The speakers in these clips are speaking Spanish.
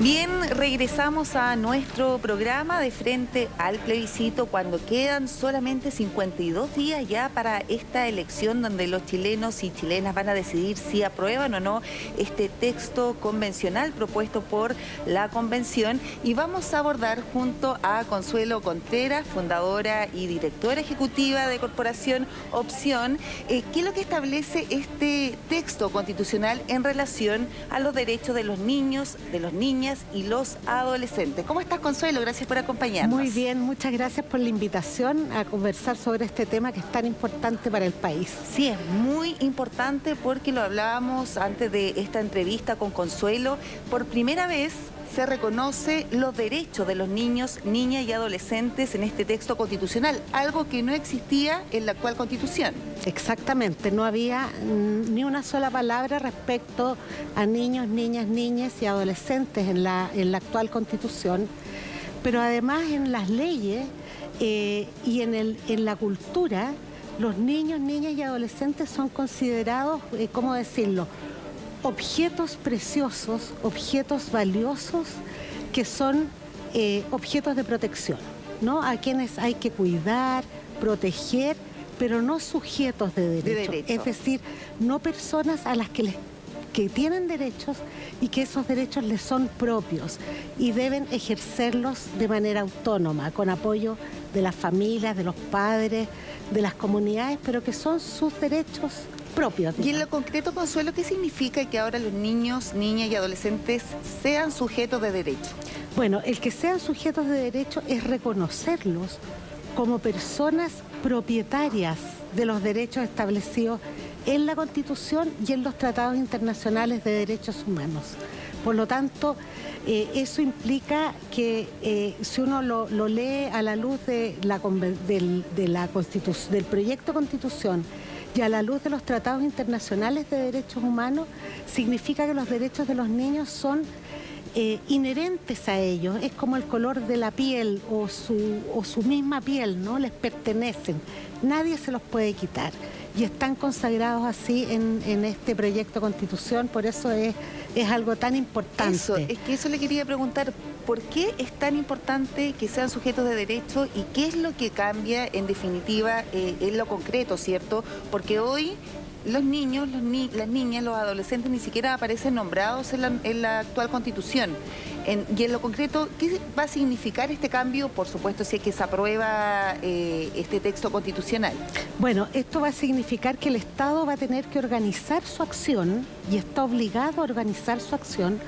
Bien, regresamos a nuestro programa de frente al plebiscito cuando quedan solamente 52 días ya para esta elección donde los chilenos y chilenas van a decidir si aprueban o no este texto convencional propuesto por la convención, y vamos a abordar junto a Consuelo Contreras, fundadora y directora ejecutiva de Corporación Opción, qué es lo que establece este texto constitucional en relación a los derechos de los niños, de las niñas y los adolescentes. ¿Cómo estás, Consuelo? Gracias por acompañarnos. Muy bien, muchas gracias por la invitación a conversar sobre este tema que es tan importante para el país. Sí, es muy importante porque lo hablábamos antes de esta entrevista con Consuelo. Por primera vez se reconoce los derechos de los niños, niñas y adolescentes en este texto constitucional, algo que no existía en la actual Constitución. Exactamente, no había ni una sola palabra respecto a niños, niñas, niñas y adolescentes en la actual Constitución, pero además en las leyes y en la cultura, los niños, niñas y adolescentes son considerados, ¿cómo decirlo?, objetos preciosos, objetos valiosos, que son objetos de protección, ¿no? A quienes hay que cuidar, proteger, pero no sujetos de derecho. Es decir, no personas a las que tienen derechos y que esos derechos les son propios y deben ejercerlos de manera autónoma, con apoyo de las familias, de los padres, de las comunidades, pero que son sus derechos propios. Y en lo concreto, Consuelo, ¿qué significa que ahora los niños, niñas y adolescentes sean sujetos de derecho? Bueno, el que sean sujetos de derecho es reconocerlos como personas propietarias de los derechos establecidos en la Constitución y en los tratados internacionales de derechos humanos. Por lo tanto, eso implica que si uno lo lee a la luz del proyecto de Constitución y a la luz de los tratados internacionales de derechos humanos, significa que los derechos de los niños son inherentes a ellos, es como el color de la piel o su misma piel, ¿no? Les pertenecen, nadie se los puede quitar y están consagrados así en este proyecto de Constitución, por eso es algo tan importante. Eso, es que eso le quería preguntar, ¿por qué es tan importante que sean sujetos de derecho y qué es lo que cambia en definitiva en lo concreto, ¿cierto? Porque hoy los niños, las niñas, los adolescentes ni siquiera aparecen nombrados en la actual Constitución. Y en lo concreto, ¿qué va a significar este cambio, por supuesto, si es que se aprueba este texto constitucional? Bueno, esto va a significar que el Estado va a tener que organizar su acción y está obligado a organizar su acción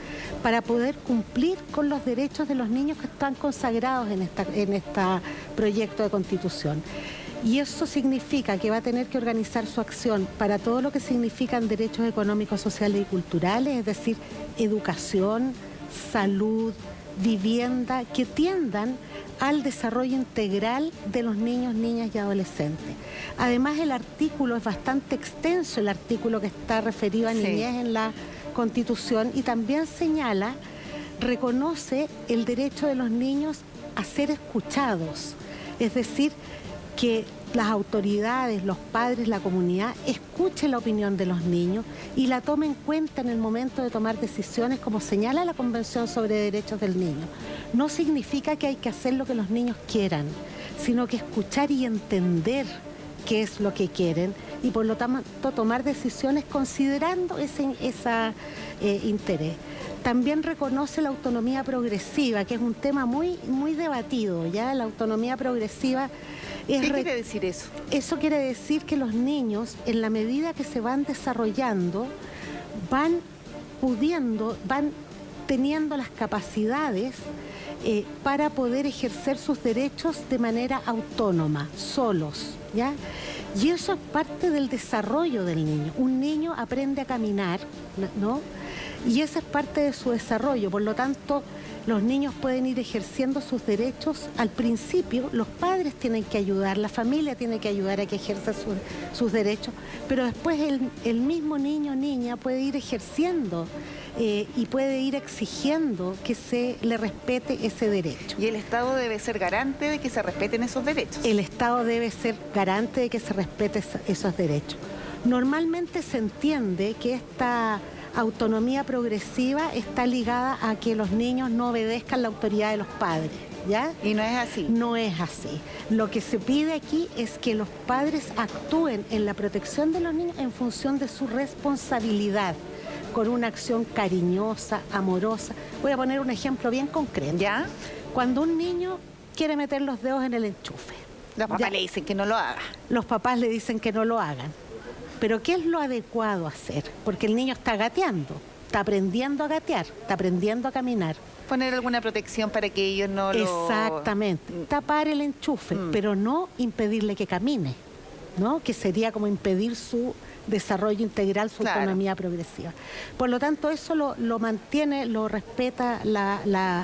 para poder cumplir con los derechos de los niños que están consagrados en este proyecto de Constitución. Y eso significa que va a tener que organizar su acción para todo lo que significan derechos económicos, sociales y culturales, es decir, educación, salud, vivienda, que tiendan al desarrollo integral de los niños, niñas y adolescentes. Además, el artículo es bastante extenso, el artículo que está referido a niñez en la Constitución, y también señala, reconoce el derecho de los niños a ser escuchados, es decir, que las autoridades, los padres, la comunidad escuchen la opinión de los niños y la tomen en cuenta en el momento de tomar decisiones, como señala la Convención sobre Derechos del Niño. No significa que hay que hacer lo que los niños quieran, sino que escuchar y entender qué es lo que quieren y por lo tanto tomar decisiones considerando ese interés. También reconoce la autonomía progresiva, que es un tema muy debatido, ¿ya? La autonomía progresiva es... ¿Qué quiere decir eso? Eso quiere decir que los niños, en la medida que se van desarrollando, van teniendo las capacidades para poder ejercer sus derechos de manera autónoma, solos, ¿ya? Y eso es parte del desarrollo del niño. Un niño aprende a caminar, ¿no? Y esa es parte de su desarrollo. Por lo tanto, los niños pueden ir ejerciendo sus derechos. Al principio, los padres tienen que ayudar, la familia tiene que ayudar a que ejerza sus derechos, pero después el mismo niño o niña puede ir ejerciendo y puede ir exigiendo que se le respete ese derecho. ¿Y el Estado debe ser garante de que se respeten esos derechos? El Estado debe ser garante de que se respeten esos derechos. Normalmente se entiende que esta autonomía progresiva está ligada a que los niños no obedezcan la autoridad de los padres, ¿ya? Y no es así. No es así. Lo que se pide aquí es que los padres actúen en la protección de los niños en función de su responsabilidad, con una acción cariñosa, amorosa. Voy a poner un ejemplo bien concreto. ¿Ya? Cuando un niño quiere meter los dedos en el enchufe, Los papás le dicen que no lo haga. los papás le dicen que no lo hagan. Pero ¿qué es lo adecuado a hacer? Porque el niño está gateando, está aprendiendo a gatear, está aprendiendo a caminar. Poner alguna protección para que ellos no lo... Exactamente. Tapar el enchufe, pero no impedirle que camine, ¿no? Que sería como impedir su desarrollo integral, su autonomía progresiva. Por lo tanto, eso lo mantiene, lo respeta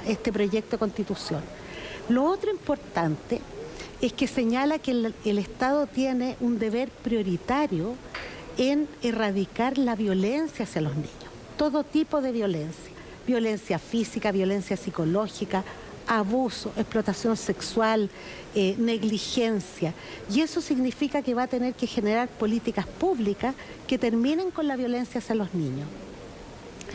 este proyecto de Constitución. Lo otro importante es que señala que el Estado tiene un deber prioritario en erradicar la violencia hacia los niños, todo tipo de violencia, violencia física, violencia psicológica, abuso, explotación sexual, negligencia. Y eso significa que va a tener que generar políticas públicas que terminen con la violencia hacia los niños.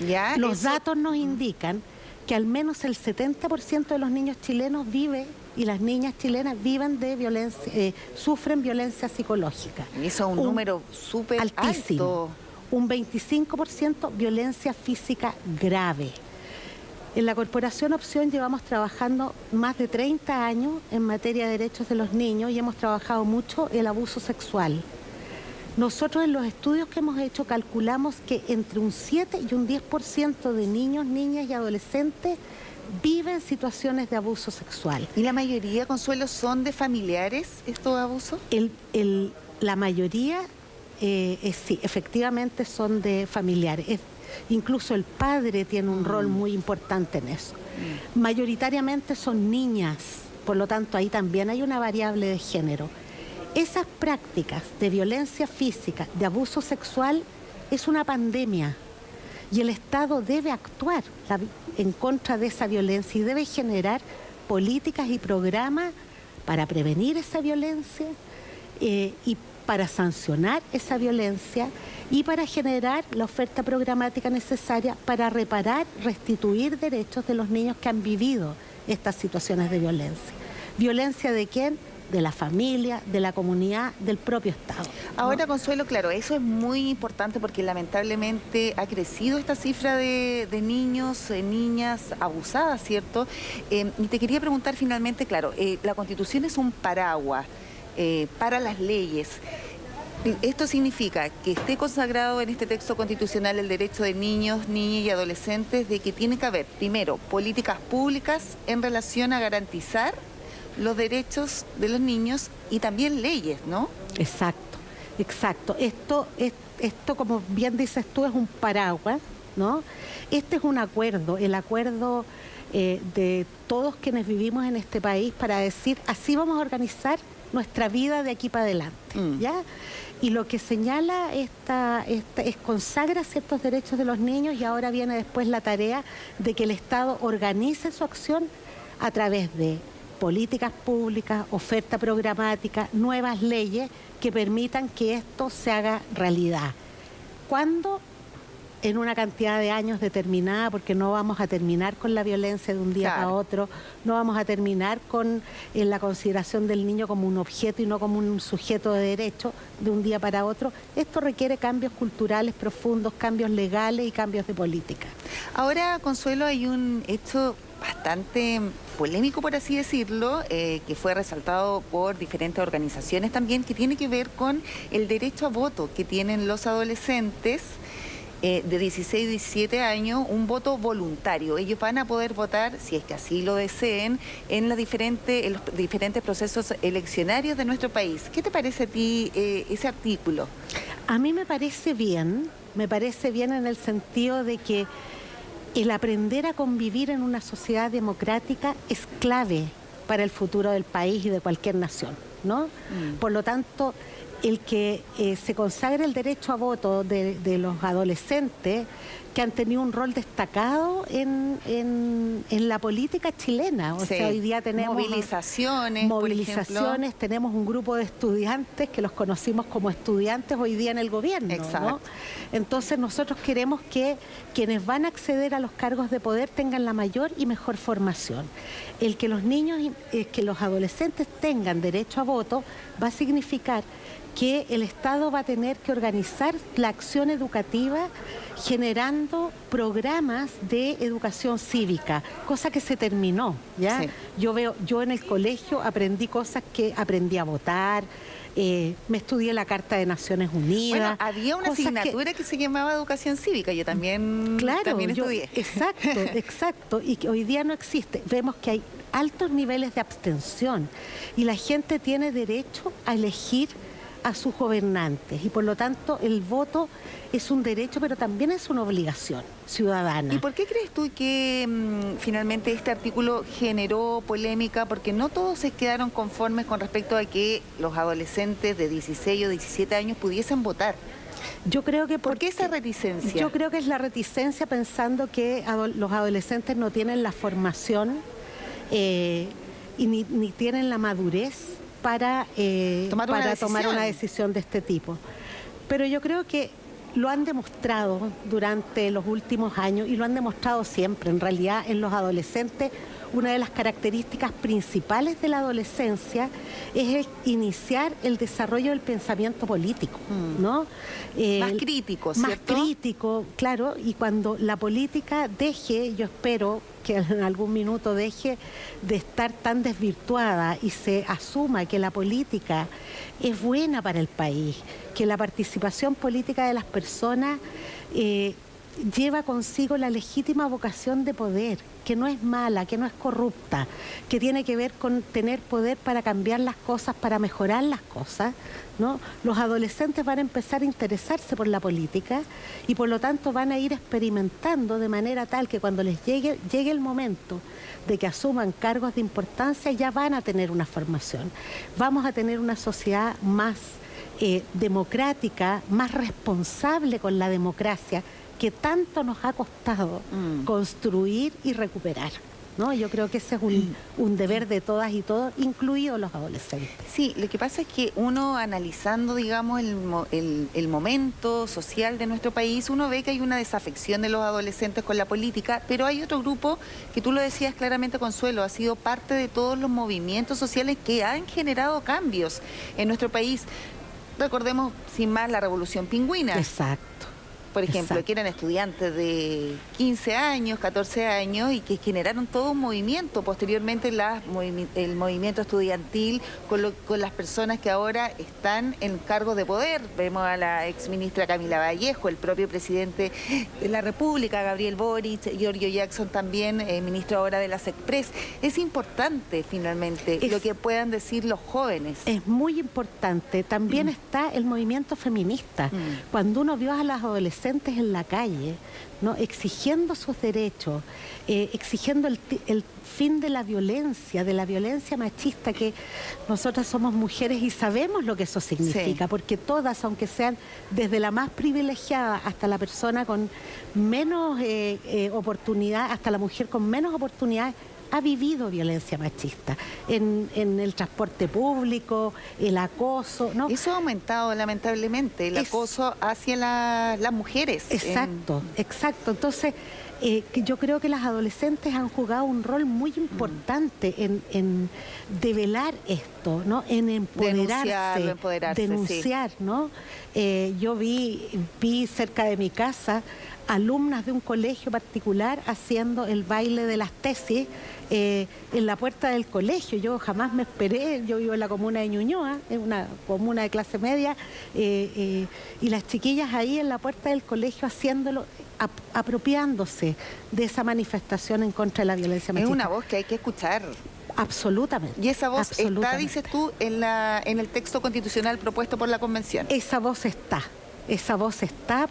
¿Ya? Los datos nos indican que al menos el 70% de los niños chilenos vive y las niñas chilenas viven de violencia, sufren violencia psicológica. Eso es un número súper altísimo. Un 25% violencia física grave. En la Corporación Opción llevamos trabajando más de 30 años en materia de derechos de los niños y hemos trabajado mucho el abuso sexual. Nosotros en los estudios que hemos hecho calculamos que entre un 7 y un 10% de niños, niñas y adolescentes viven situaciones de abuso sexual. ¿Y la mayoría, Consuelo, son de familiares estos abusos? La mayoría, sí, efectivamente son de familiares. Incluso el padre tiene un rol muy importante en eso. Mayoritariamente son niñas, por lo tanto ahí también hay una variable de género. Esas prácticas de violencia física, de abuso sexual, es una pandemia y el Estado debe actuar en contra de esa violencia y debe generar políticas y programas para prevenir esa violencia y para sancionar esa violencia y para generar la oferta programática necesaria para reparar, restituir derechos de los niños que han vivido estas situaciones de violencia. ¿Violencia de quién? De la familia, de la comunidad, del propio Estado. Ahora, Consuelo, claro, eso es muy importante porque lamentablemente ha crecido esta cifra de niños, niñas abusadas, ¿cierto? Y te quería preguntar finalmente, claro, la Constitución es un paraguas para las leyes. Esto significa que esté consagrado en este texto constitucional el derecho de niños, niñas y adolescentes de que tiene que haber, primero, políticas públicas en relación a garantizar los derechos de los niños y también leyes, ¿no? Exacto, exacto. Esto, como bien dices tú, es un paraguas, ¿no? Este es un acuerdo, el acuerdo de todos quienes vivimos en este país para decir, así vamos a organizar nuestra vida de aquí para adelante, ¿ya? Y lo que señala es consagra ciertos derechos de los niños y ahora viene después la tarea de que el Estado organice su acción a través de políticas públicas, oferta programática, nuevas leyes que permitan que esto se haga realidad. ¿Cuándo? En una cantidad de años determinada, porque no vamos a terminar con la violencia de un día a otro, no vamos a terminar con la consideración del niño como un objeto y no como un sujeto de derecho de un día para otro. Esto requiere cambios culturales profundos, cambios legales y cambios de política. Ahora, Consuelo, hay un hecho bastante polémico, por así decirlo, que fue resaltado por diferentes organizaciones también, que tiene que ver con el derecho a voto que tienen los adolescentes de 16 y 17 años, un voto voluntario. Ellos van a poder votar, si es que así lo deseen, en los diferentes procesos eleccionarios de nuestro país. ¿Qué te parece a ti ese artículo? A mí me parece bien en el sentido de que el aprender a convivir en una sociedad democrática es clave para el futuro del país y de cualquier nación, ¿no? Por lo tanto, el que se consagre el derecho a voto de los adolescentes que han tenido un rol destacado en la política chilena. O sea, hoy día tenemos movilizaciones, tenemos un grupo de estudiantes que los conocimos como estudiantes hoy día en el gobierno. Exacto. ¿No? Entonces nosotros queremos que quienes van a acceder a los cargos de poder tengan la mayor y mejor formación. El que los niños, que los adolescentes tengan derecho a voto va a significar que el Estado va a tener que organizar la acción educativa generando programas de educación cívica, cosa que se terminó, ¿ya? Sí. Yo en el colegio aprendí cosas que aprendí a votar, me estudié la Carta de Naciones Unidas. Bueno, había una asignatura que se llamaba Educación Cívica, yo también, también estudié. Exacto, y que hoy día no existe. Vemos que hay altos niveles de abstención y la gente tiene derecho a elegir a sus gobernantes y por lo tanto el voto es un derecho pero también es una obligación ciudadana. ¿Y por qué crees tú que finalmente este artículo generó polémica? Porque no todos se quedaron conformes con respecto a que los adolescentes de 16 o 17 años pudiesen votar. Yo creo que ¿Por qué esa reticencia? Yo creo que es la reticencia pensando que los adolescentes no tienen la formación y ni tienen la madurez para tomar una decisión de este tipo. Pero yo creo que lo han demostrado durante los últimos años y lo han demostrado siempre. En realidad, en los adolescentes, una de las características principales de la adolescencia es iniciar el desarrollo del pensamiento político, ¿no? Más crítico, ¿cierto? Más crítico, claro, y cuando la política deje, yo espero que en algún minuto deje de estar tan desvirtuada y se asuma que la política es buena para el país, que la participación política de las personas lleva consigo la legítima vocación de poder, que no es mala, que no es corrupta, que tiene que ver con tener poder para cambiar las cosas, para mejorar las cosas, ¿no? Los adolescentes van a empezar a interesarse por la política y por lo tanto van a ir experimentando de manera tal que cuando les llegue el momento de que asuman cargos de importancia ya van a tener una formación. Vamos a tener una sociedad más democrática, más responsable con la democracia, que tanto nos ha costado construir y recuperar, ¿no? Yo creo que ese es un deber de todas y todos, incluidos los adolescentes. Sí, lo que pasa es que uno analizando, digamos, el momento social de nuestro país, uno ve que hay una desafección de los adolescentes con la política, pero hay otro grupo que tú lo decías claramente, Consuelo, ha sido parte de todos los movimientos sociales que han generado cambios en nuestro país. Recordemos, sin más, la Revolución Pingüina. Exacto. Por ejemplo, que eran estudiantes de 15 años, 14 años y que generaron todo un movimiento. Posteriormente el movimiento estudiantil con las personas que ahora están en cargos de poder. Vemos a la exministra Camila Vallejo, el propio presidente de la República, Gabriel Boric, Giorgio Jackson también, ministro ahora de la SECPRES. Es importante finalmente lo que puedan decir los jóvenes. Es muy importante. También está el movimiento feminista. Cuando uno vio a las adolescentes en la calle, ¿no? Exigiendo sus derechos, exigiendo el fin de la violencia machista, que nosotras somos mujeres y sabemos lo que eso significa, porque todas, aunque sean desde la más privilegiada hasta la persona con menos oportunidad, hasta la mujer con menos oportunidades, ha vivido violencia machista en el transporte público, el acoso, ¿no? Eso ha aumentado lamentablemente, el acoso hacia las mujeres. Exacto. Entonces, yo creo que las adolescentes han jugado un rol muy importante en develar esto, ¿no? En empoderarse, denunciar, sí. ¿no? Yo vi cerca de mi casa alumnas de un colegio particular haciendo el baile de las tesis en la puerta del colegio. Yo jamás me esperé, yo vivo en la comuna de Ñuñoa, es una comuna de clase media, y las chiquillas ahí en la puerta del colegio haciéndolo, apropiándose de esa manifestación en contra de la violencia machista. Es una voz que hay que escuchar. Absolutamente. ¿Y esa voz está, dices tú, en el texto constitucional propuesto por la Convención? Esa voz está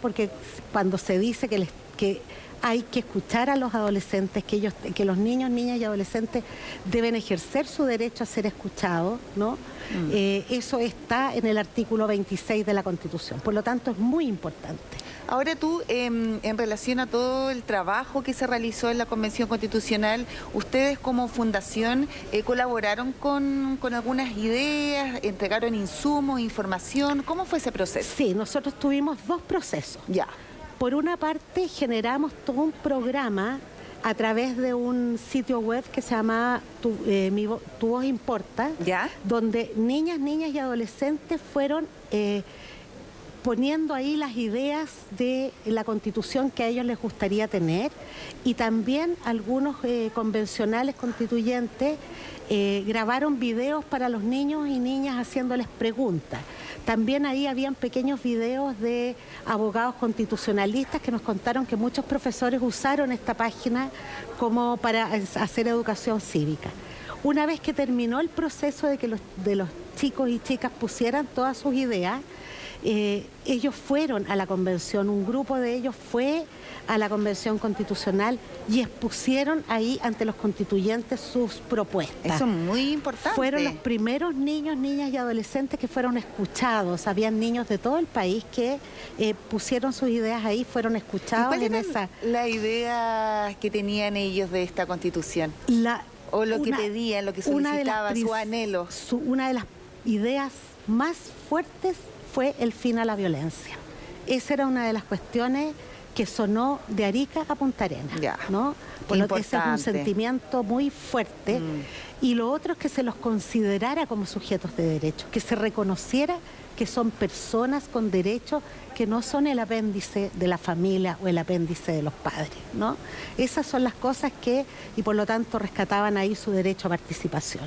porque cuando se dice que que hay que escuchar a los adolescentes, que los niños, niñas y adolescentes deben ejercer su derecho a ser escuchados, ¿no? Eso está en el artículo 26 de la Constitución, por lo tanto es muy importante. Ahora tú, en relación a todo el trabajo que se realizó en la Convención Constitucional, ustedes como fundación colaboraron con algunas ideas, entregaron insumos, información, ¿cómo fue ese proceso? Sí, nosotros tuvimos dos procesos. Ya. Por una parte, generamos todo un programa a través de un sitio web que se llama Tu Voz Importa, ¿ya? Donde niñas y adolescentes fueron poniendo ahí las ideas de la Constitución que a ellos les gustaría tener, y también algunos convencionales constituyentes grabaron videos para los niños y niñas haciéndoles preguntas. También ahí habían pequeños videos de abogados constitucionalistas que nos contaron que muchos profesores usaron esta página como para hacer educación cívica. Una vez que terminó el proceso de que los chicos y chicas pusieran todas sus ideas, ellos fueron a la convención, un grupo de ellos fue a la Convención Constitucional y expusieron ahí ante los constituyentes sus propuestas. Eso es muy importante. Fueron los primeros niños, niñas y adolescentes que fueron escuchados. Habían niños de todo el país que pusieron sus ideas ahí, fueron escuchados. ¿Cuál era la idea que tenían ellos de esta Constitución? O lo que pedían, lo que solicitaban, su anhelo. Una de las ideas más fuertes fue el fin a la violencia. Esa era una de las cuestiones que sonó de Arica a Punta Arenas, ¿no? Por lo que ese es un sentimiento muy fuerte. Y lo otro es que se los considerara como sujetos de derechos, que se reconociera que son personas con derechos, que no son el apéndice de la familia o el apéndice de los padres, ¿no? Esas son las cosas que, y por lo tanto rescataban ahí su derecho a participación.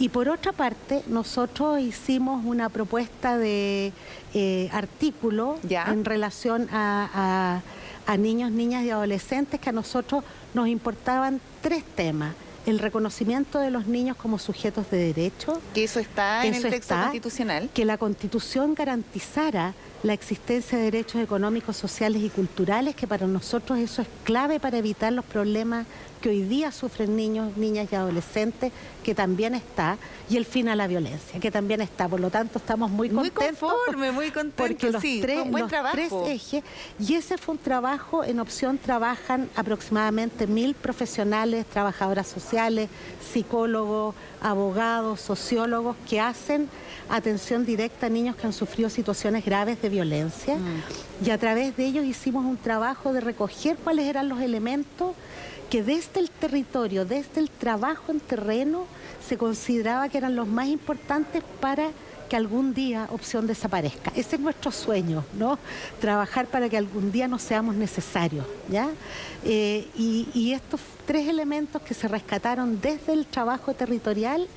Y por otra parte, nosotros hicimos una propuesta de artículo en relación a niños, niñas y adolescentes, que a nosotros nos importaban tres temas. El reconocimiento de los niños como sujetos de derecho. Que eso está en el texto constitucional. Que la Constitución garantizara la existencia de derechos económicos, sociales y culturales, que para nosotros eso es clave para evitar los problemas que hoy día sufren niños, niñas y adolescentes, que también está, y el fin a la violencia, que también está. Por lo tanto, estamos muy contentos. Muy contentos, porque los tres ejes, y ese fue un trabajo, en Opción trabajan aproximadamente 1000 profesionales, trabajadoras sociales, psicólogos, abogados, sociólogos, que hacen atención directa a niños que han sufrido situaciones graves de violencia, y a través de ellos hicimos un trabajo de recoger cuáles eran los elementos que desde el territorio, desde el trabajo en terreno, se consideraba que eran los más importantes para que algún día Opción desaparezca. Ese es nuestro sueño, ¿no? Trabajar para que algún día no seamos necesarios, ¿ya? Y estos tres elementos que se rescataron desde el trabajo territorial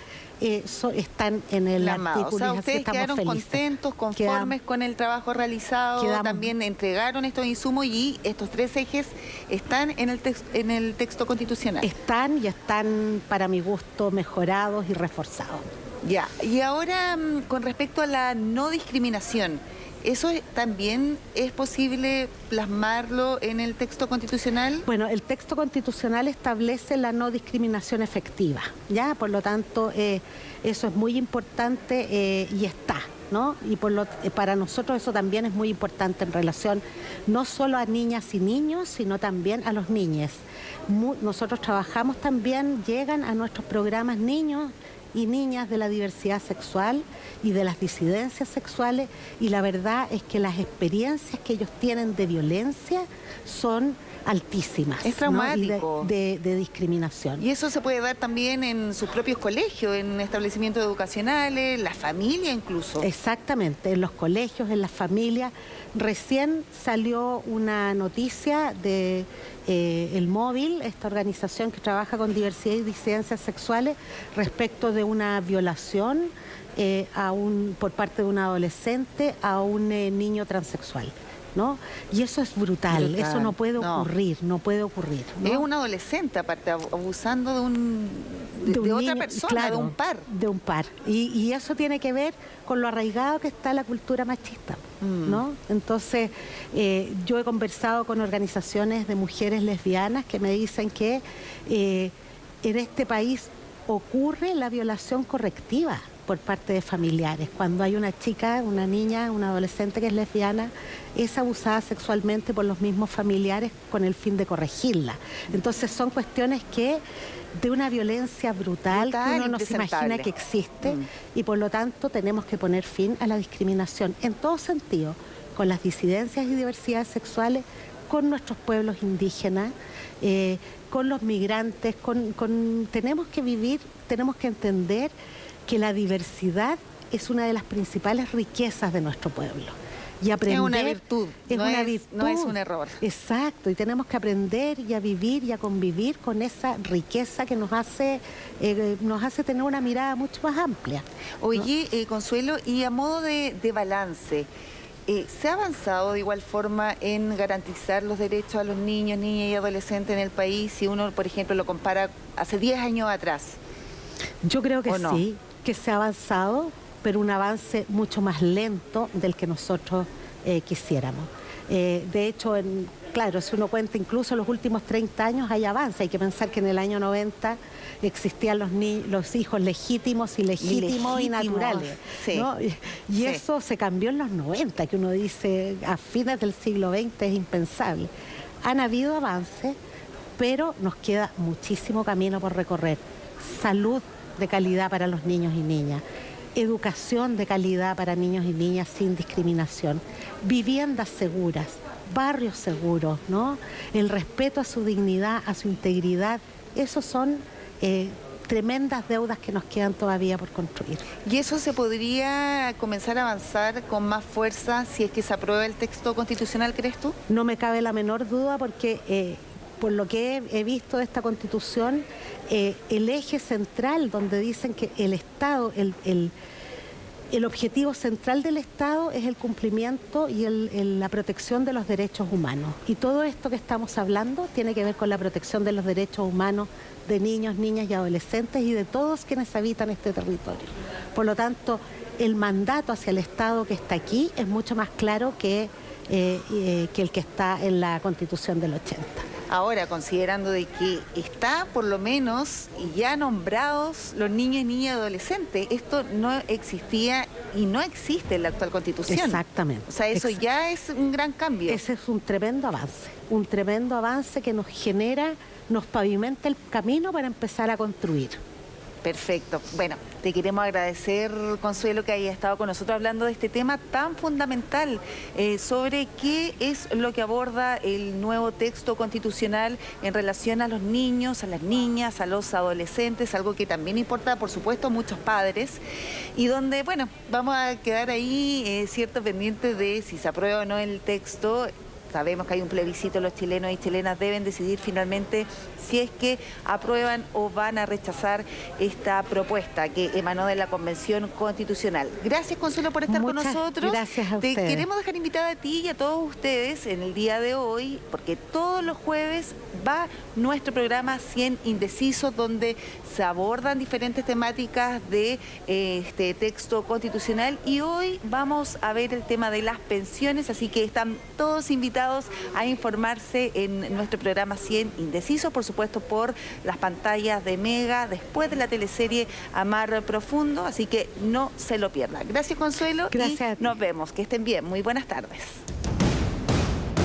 están en el artículo. O sea, ustedes quedaron contentos, conformes con el trabajo realizado, también entregaron estos insumos, y estos tres ejes están en el texto constitucional. Están para mi gusto mejorados y reforzados. Ya, y ahora con respecto a la no discriminación, ¿eso también es posible plasmarlo en el texto constitucional? Bueno, el texto constitucional establece la no discriminación efectiva, ¿ya? Por lo tanto, eso es muy importante y está, ¿no? Y para nosotros eso también es muy importante en relación no solo a niñas y niños, sino también a los niñes. Nosotros trabajamos también, llegan a nuestros programas niños y niñas de la diversidad sexual y de las disidencias sexuales, y la verdad es que las experiencias que ellos tienen de violencia son altísimas. Es traumático. ¿No? de discriminación. Y eso se puede dar también en sus propios colegios, en establecimientos educacionales, la familia incluso. Exactamente, en los colegios, en las familias. Recién salió una noticia de El Móvil, esta organización que trabaja con diversidad y disidencias sexuales, respecto de de una violación por parte de un adolescente a un niño transexual, ¿no? Y eso es brutal. Eso no puede ocurrir, no puede ocurrir, ¿no? Es un adolescente, aparte, abusando de otra niño, persona, claro, de un par. De un par. Y eso tiene que ver con lo arraigado que está la cultura machista, ¿no? Entonces, yo he conversado con organizaciones de mujeres lesbianas que me dicen que en este país ocurre la violación correctiva por parte de familiares. Cuando hay una chica, una niña, una adolescente que es lesbiana, es abusada sexualmente por los mismos familiares con el fin de corregirla. Entonces son cuestiones que de una violencia brutal que uno no se imagina que existe y por lo tanto tenemos que poner fin a la discriminación en todo sentido, con las disidencias y diversidades sexuales, con nuestros pueblos indígenas, con los migrantes, tenemos que vivir, tenemos que entender que la diversidad es una de las principales riquezas de nuestro pueblo. Y aprender, es una virtud, no es un error. Exacto, y tenemos que aprender y a vivir y a convivir con esa riqueza que nos hace tener una mirada mucho más amplia. Oye, ¿no? Consuelo, y a modo de balance, ¿se ha avanzado de igual forma en garantizar los derechos a los niños, niñas y adolescentes en el país si uno, por ejemplo, lo compara hace 10 años atrás? Yo creo que sí, que se ha avanzado, pero un avance mucho más lento del que nosotros quisiéramos. De hecho, claro, si uno cuenta incluso los últimos 30 años hay avance. Hay que pensar que en el año 90 existían los hijos legítimos, ilegítimos y naturales, ¿no? Y eso se cambió en los 90, que uno dice a fines del siglo XX es impensable. Han habido avances, pero nos queda muchísimo camino por recorrer. Salud de calidad para los niños y niñas, educación de calidad para niños y niñas sin discriminación, viviendas seguras, barrios seguros, ¿no? El respeto a su dignidad, a su integridad, esos son tremendas deudas que nos quedan todavía por construir. ¿Y eso se podría comenzar a avanzar con más fuerza si es que se aprueba el texto constitucional, crees tú? No me cabe la menor duda porque por lo que he visto de esta Constitución, el eje central donde dicen que el Estado, el objetivo central del Estado es el cumplimiento y la protección de los derechos humanos. Y todo esto que estamos hablando tiene que ver con la protección de los derechos humanos de niños, niñas y adolescentes y de todos quienes habitan este territorio. Por lo tanto, el mandato hacia el Estado que está aquí es mucho más claro que el que está en la Constitución del 80. Ahora, considerando de que está por lo menos ya nombrados los niños, niñas y adolescentes, esto no existía y no existe en la actual Constitución. Exactamente. O sea, eso ya es un gran cambio. Ese es un tremendo avance que nos genera, nos pavimenta el camino para empezar a construir. Perfecto. Bueno, te queremos agradecer, Consuelo, que hayas estado con nosotros hablando de este tema tan fundamental sobre qué es lo que aborda el nuevo texto constitucional en relación a los niños, a las niñas, a los adolescentes, algo que también importa, por supuesto, a muchos padres, y donde, bueno, vamos a quedar ahí, cierto, pendientes de si se aprueba o no el texto. Sabemos que hay un plebiscito, los chilenos y chilenas deben decidir finalmente si es que aprueban o van a rechazar esta propuesta que emanó de la Convención Constitucional. Gracias, Consuelo, por estar con nosotros. Gracias a ustedes. Te queremos dejar invitada a ti y a todos ustedes en el día de hoy, porque todos los jueves va nuestro programa 100 Indecisos, donde se abordan diferentes temáticas de este texto constitucional, y hoy vamos a ver el tema de las pensiones, así que están todos invitados a informarse en nuestro programa 100 Indecisos, por supuesto por las pantallas de Mega, después de la teleserie Amar Profundo, así que no se lo pierdan. Gracias, Consuelo. Gracias. Y nos vemos. Que estén bien. Muy buenas tardes.